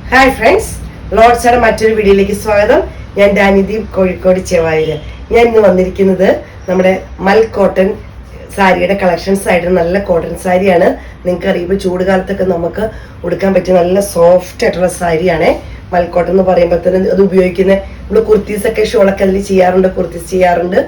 Hi friends, ലോഡ്സാണ് മറ്റൊരു വീഡിയോയിലേക്ക് സ്വാഗതം. ഞാൻ ഡാനിദീപ്, കോഴിക്കോട് ചെവായില്. ഞാൻ ഇന്ന് വന്നിരിക്കുന്നത് നമ്മുടെ മൽ കോട്ടൺ സാരിയുടെ കളക്ഷൻസ് ആയിട്ട്. നല്ല കോട്ടൺ സാരിയാണ്. നിങ്ങൾക്ക് അറിയുമ്പോൾ ചൂട് കാലത്തൊക്കെ നമുക്ക് ഉടുക്കാൻ പറ്റിയ നല്ല സോഫ്റ്റ് ആയിട്ടുള്ള സാരിയാണ് മൽ കോട്ടൺ എന്ന് പറയുമ്പോൾ തന്നെ. അത് ഉപയോഗിക്കുന്ന നമ്മൾ കുർത്തീസൊക്കെ ഷോളൊക്കെ അതിൽ ചെയ്യാറുണ്ട്, കുർത്തീസ് ചെയ്യാറുണ്ട്.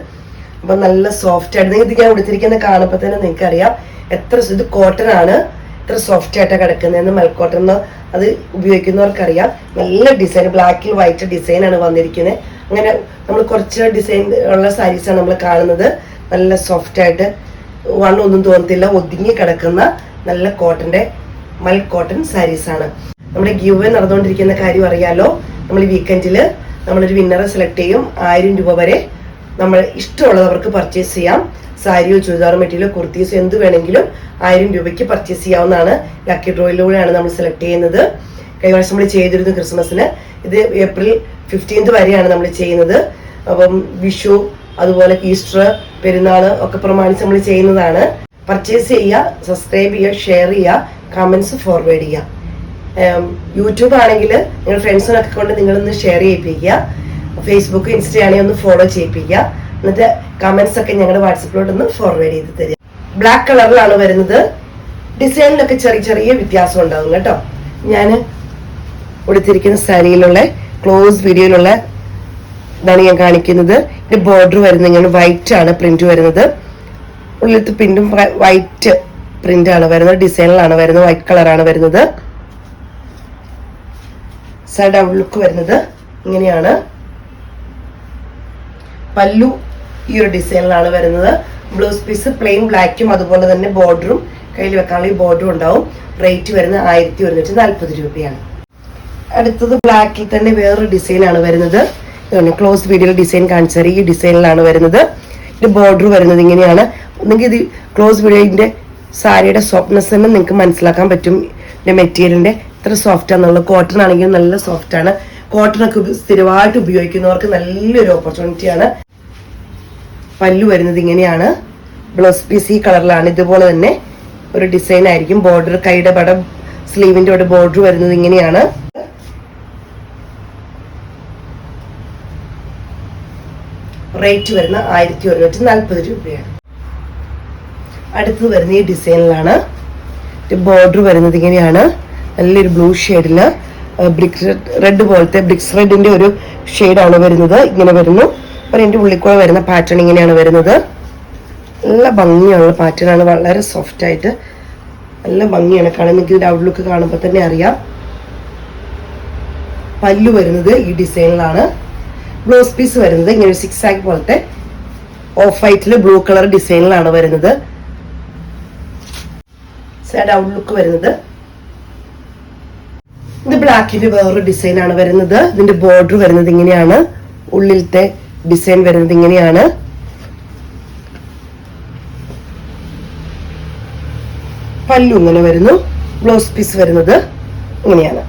അപ്പൊ നല്ല സോഫ്റ്റ് ആയിട്ട് ഇത് ഞാൻ ഉടുത്തിരിക്കുന്ന കാണുമ്പോൾ തന്നെ നിങ്ങൾക്ക് അറിയാം എത്ര ഇത് കോട്ടൺ ആണ്, എത്ര സോഫ്റ്റ് ആയിട്ടാണ് കിടക്കുന്നതെന്ന്. മൽ കോട്ടൺ അത് ഉപയോഗിക്കുന്നവർക്കറിയാം. നല്ല ഡിസൈൻ, ബ്ലാക്കിൽ വൈറ്റ് ഡിസൈനാണ് വന്നിരിക്കുന്നത്. അങ്ങനെ നമ്മൾ കുറച്ച് ഡിസൈൻ ഉള്ള സാരീസാണ് നമ്മൾ കാണുന്നത്. നല്ല സോഫ്റ്റ് ആയിട്ട് ഒന്നും തോന്നത്തില്ല, ഒതുങ്ങി കിടക്കുന്ന നല്ല കോട്ടന്റെ മൽ കോട്ടൺ സാരീസാണ്. നമ്മുടെ ഗിവ് നടന്നുകൊണ്ടിരിക്കുന്ന കാര്യം അറിയാലോ. നമ്മൾ ഈ വീക്കെൻഡിൽ നമ്മളൊരു വിന്നറെ സെലക്ട് ചെയ്യും. 1000 രൂപ വരെ നമ്മൾ ഇഷ്ടമുള്ളത് അവർക്ക് പർച്ചേസ് ചെയ്യാം. സാരിയോ ചുരിദാറോ മെറ്റീരിയലോ കുർത്തീസോ എന്ത് വേണമെങ്കിലും 1000 രൂപയ്ക്ക് പർച്ചേസ് ചെയ്യാവുന്നതാണ്. ലക്കി ഡ്രോയിലൂടെയാണ് നമ്മൾ സെലക്ട് ചെയ്യുന്നത്. കഴിഞ്ഞ വർഷം നമ്മൾ ചെയ്തിരുന്നു ക്രിസ്മസിന്. ഇത് ഏപ്രിൽ 15 വരെയാണ് നമ്മൾ ചെയ്യുന്നത്. അപ്പം വിഷു, അതുപോലെ ഈസ്റ്റർ, പെരുന്നാൾ ഒക്കെ പ്രമാണിച്ച് നമ്മൾ ചെയ്യുന്നതാണ്. പർച്ചേസ് ചെയ്യുക, സബ്സ്ക്രൈബ് ചെയ്യുക, ഷെയർ ചെയ്യുക, കമന്റ്സ് ഫോർവേഡ് ചെയ്യുക. യൂട്യൂബ് ആണെങ്കിൽ നിങ്ങൾ ഫ്രണ്ട്സിനൊക്കെ കൊണ്ട് നിങ്ങളൊന്ന് ഷെയർ ചെയ്യിപ്പിക്കുക. ഫേസ്ബുക്ക്, ഇൻസ്റ്റ ആണെങ്കിൽ ഒന്ന് ഫോളോ ചെയ്യിപ്പിക്കുക. എന്നിട്ട് കമന്റ്സ് ഒക്കെ ഞങ്ങളുടെ വാട്സപ്പിലോട്ട് ഒന്ന് ഫോർവേഡ് ചെയ്ത് തരിക. ബ്ലാക്ക് കളറിലാണ് വരുന്നത്. ഡിസൈനിലൊക്കെ ചെറിയ ചെറിയ വ്യത്യാസം ഉണ്ടാവും കേട്ടോ. ഞാൻ ഉടുത്തിരിക്കുന്ന സാരിയിലുള്ള ക്ലോസ് വീഡിയോയിലുള്ള ഇതാണ് ഞാൻ കാണിക്കുന്നത്. ഇത് ബോർഡർ വരുന്നത് ഇങ്ങനെ വൈറ്റ് ആണ് പ്രിന്റ് വരുന്നത്. ഉള്ളിലത്തെ പ്രിന്റും വൈറ്റ് പ്രിന്റ് ആണ് വരുന്നത്. ഡിസൈനിലാണ് വരുന്നത്, വൈറ്റ് കളറാണ് വരുന്നത്. സൈഡ് ഔട്ട്ലുക്ക് വരുന്നത് ഇങ്ങനെയാണ്. പല്ലു ഈ ഒരു ഡിസൈനിലാണ് വരുന്നത്. ബ്ലൗസ് പീസ് പ്ലെയിൻ ബ്ലാക്കും അതുപോലെ തന്നെ ബോർഡറും കയ്യിൽ വെക്കാനുള്ള ഈ ബോർഡറും ഉണ്ടാവും. റേറ്റ് വരുന്നത് 1140 രൂപയാണ്. അടുത്തത് ബ്ലാക്കിൽ തന്നെ വേറൊരു ഡിസൈനാണ് വരുന്നത്. ക്ലോസ് വീഡിയോയിൽ ഡിസൈൻ കാണിച്ചാൽ ഈ ഡിസൈനിലാണ് വരുന്നത്. ഇത് ബോർഡർ വരുന്നത് ഇങ്ങനെയാണ്. നിങ്ങൾക്ക് ഇത് ക്ലോസ് വീഡിയോന്റെ സാരിയുടെ സോഫ്റ്റ്നെസ് തന്നെ നിങ്ങൾക്ക് മനസ്സിലാക്കാൻ പറ്റും. ഇതിന്റെ മെറ്റീരിയലിന്റെ എത്ര സോഫ്റ്റ് ആണെന്നുള്ളത്. കോട്ടൺ ആണെങ്കിലും നല്ല സോഫ്റ്റ് ആണ്. കോട്ടൺ ഒക്കെ സ്ഥിരമായിട്ട് ഉപയോഗിക്കുന്നവർക്ക് നല്ലൊരു ഓപ്പർച്യൂണിറ്റിയാണ്. പല്ലു വരുന്നത് ഇങ്ങനെയാണ്. ബ്ലൗസ് പീസ് ഈ കളറിലാണ്. ഇതുപോലെ തന്നെ ഒരു ഡിസൈൻ ആയിരിക്കും. ബോർഡർ കൈയുടെ പടം സ്ലീവിന്റെ ഒരു ബോർഡർ വരുന്നത് ഇങ്ങനെയാണ്. റേറ്റ് വരുന്ന 1140 രൂപയാണ്. അടുത്തത് വരുന്ന ഈ ഡിസൈനിലാണ്. ബോർഡർ വരുന്നത് ഇങ്ങനെയാണ്. നല്ലൊരു ബ്ലൂ ഷെയ്ഡില് ബ്രിക്സ് റെഡ് പോലത്തെ ബ്രിക്സ് റെഡിന്റെ ഒരു ഷെയ്ഡാണ് വരുന്നത്. ഇങ്ങനെ വരുന്നു. അപ്പം എൻ്റെ ഉള്ളിക്കൂടെ വരുന്ന പാറ്റേൺ ഇങ്ങനെയാണ് വരുന്നത്. നല്ല ഭംഗിയുള്ള പാറ്റേൺ ആണ്. വളരെ സോഫ്റ്റ് ആയിട്ട് നല്ല ഭംഗിയാണ് കാണാൻ. നിങ്ങൾക്ക് ഇതിന്റെ ഔട്ട്ലുക്ക് കാണുമ്പോൾ തന്നെ അറിയാം. പല്ലു വരുന്നത് ഈ ഡിസൈനിലാണ്. ബ്ലൗസ് പീസ് വരുന്നത് ഇങ്ങനെ 6 ആക്ക് പോലത്തെ ഓഫ് വൈറ്റില് ബ്ലൂ കളർ ഡിസൈനിലാണ് വരുന്നത്. സൈഡ് ഔട്ട്ലുക്ക് വരുന്നത് ഇത് ബ്ലാക്കിന്റെ വേറൊരു ഡിസൈൻ ആണ് വരുന്നത്. ഇതിന്റെ ബോർഡർ വരുന്നത് ഇങ്ങനെയാണ്. ഉള്ളിലത്തെ ഡിസൈൻ വരുന്നത് ഇങ്ങനെയാണ്. പല്ലു ഇങ്ങനെ വരുന്നു. ബ്ലൗസ് പീസ് വരുന്നത് ഇങ്ങനെയാണ്.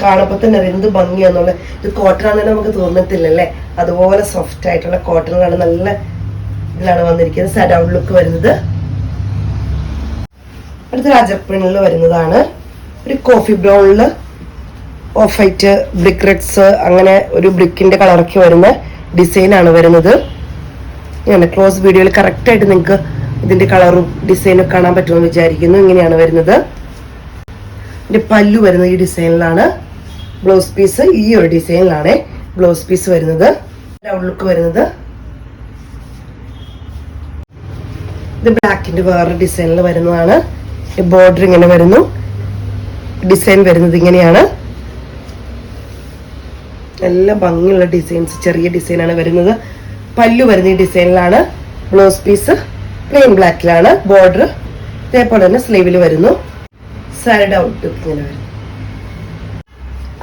കാണുമ്പോൾ തന്നെ എന്ത് ഭംഗിയാന്നുള്ള. ഇത് കോട്ടൺ ആണെന്ന് നമുക്ക് തോന്നത്തില്ലല്ലേ. അതുപോലെ സോഫ്റ്റ് ആയിട്ടുള്ള കോട്ടണിലാണ്. നല്ല ഇതിലാണ് വന്നിരിക്കുന്നത്. സൈഡ് ഔട്ട്ലുക്ക് വരുന്നത് അടുത്ത രാജപ്രിനിൽ വരുന്നതാണ്. ഒരു കോഫി ബ്രൗണില് ഓഫ് വൈറ്റ് ബ്രിക്ക് റെഡ്സ് അങ്ങനെ ഒരു ബ്രിക്കിന്റെ കളറൊക്കെ വരുന്ന ഡിസൈനാണ് വരുന്നത്. ഇങ്ങനെ ക്ലോസ് വീഡിയോയിൽ കറക്റ്റ് ആയിട്ട് നിങ്ങൾക്ക് ഇതിന്റെ കളറും ഡിസൈനും കാണാൻ പറ്റുമെന്ന് വിചാരിക്കുന്നു. ഇങ്ങനെയാണ് വരുന്നത്. ഇതിന്റെ പല്ലു വരുന്നത് ഈ ഡിസൈനിലാണ്. ബ്ലൗസ് പീസ് ഈ ഒരു ഡിസൈനിലാണ് ബ്ലൗസ് പീസ് വരുന്നത്. ഔട്ട്ലുക്ക് വരുന്നത് ഇത് ബ്ലാക്കിന്റെ വേറെ ഡിസൈനിൽ വരുന്നതാണ്. ബോർഡർ ഇങ്ങനെ വരുന്നു. ഡിസൈൻ വരുന്നത് ഇങ്ങനെയാണ്. നല്ല ഭംഗിയുള്ള ഡിസൈൻസ്, ചെറിയ ഡിസൈനാണ് വരുന്നത്. പല്ലു വരുന്ന ഈ ഡിസൈനിലാണ്. ബ്ലൗസ് പീസ് പ്ലെയിൻ ബ്ലാക്കിലാണ്. ബോർഡർ ഇതേപോലെ തന്നെ സ്ലീവിൽ വരുന്നു. സൈഡ് ഔട്ട് ഇങ്ങനെ വരുന്നു.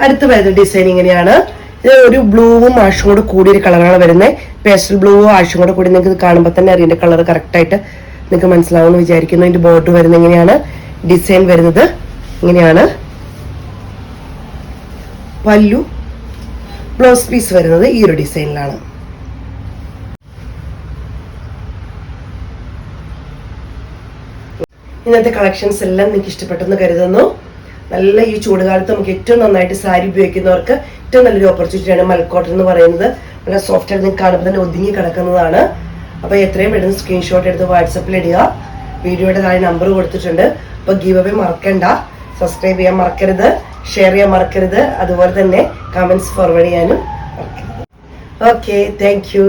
അടുത്ത് വരുന്ന ഡിസൈൻ ഇങ്ങനെയാണ്. ഇത് ഒരു ബ്ലൂവും ആഷും കൂടെ കൂടിയൊരു കളറാണ് വരുന്നത്. പേസ്റ്റൽ ബ്ലൂവും ആഷും കൂടെ കൂടി നിങ്ങൾക്ക് കാണുമ്പോൾ തന്നെ അറിയേണ്ട കളർ കറക്റ്റ് ആയിട്ട് നിങ്ങൾക്ക് മനസ്സിലാവുമെന്ന് വിചാരിക്കുന്നു. ഇതിന്റെ ബോർഡർ വരുന്നത് ഇങ്ങനെയാണ്. ഡിസൈൻ വരുന്നത് ഇങ്ങനെയാണ്. പല്ലു ബ്ലൗസ് പീസ് വരുന്നത് ഈ ഒരു ഡിസൈനിലാണ്. ഇന്നത്തെ കളക്ഷൻസ് എല്ലാം നിങ്ങൾക്ക് ഇഷ്ടപ്പെട്ടെന്ന് കരുതുന്നു. നല്ല ഈ ചൂടുകാലത്ത് നമുക്ക് ഏറ്റവും നന്നായിട്ട് സാരി ഉപയോഗിക്കുന്നവർക്ക് ഏറ്റവും നല്ലൊരു ഓപ്പർച്യൂണിറ്റിയാണ് മൽക്കോട്ടൺ എന്ന് പറയുന്നത്. വളരെ സോഫ്റ്റ് ആയിട്ട് നിങ്ങൾക്ക് കാണുമ്പോൾ തന്നെ ഒതുങ്ങി കിടക്കുന്നതാണ്. അപ്പോൾ എത്രയും പെട്ടെന്ന് സ്ക്രീൻഷോട്ട് എടുത്ത് വാട്സപ്പിൽ ഇടുക. വീഡിയോയുടെ താഴെ നമ്പർ കൊടുത്തിട്ടുണ്ട്. അപ്പോൾ ഗീവ് അവേ മറക്കണ്ട, സബ്സ്ക്രൈബ് ചെയ്യാൻ മറക്കരുത്, ഷെയർ ചെയ്യാൻ മറക്കരുത്, അതുപോലെ തന്നെ കമൻറ്റ്സ് ഫോർവേഡ് ചെയ്യാനും മറക്കരുത്. Okay, thank you.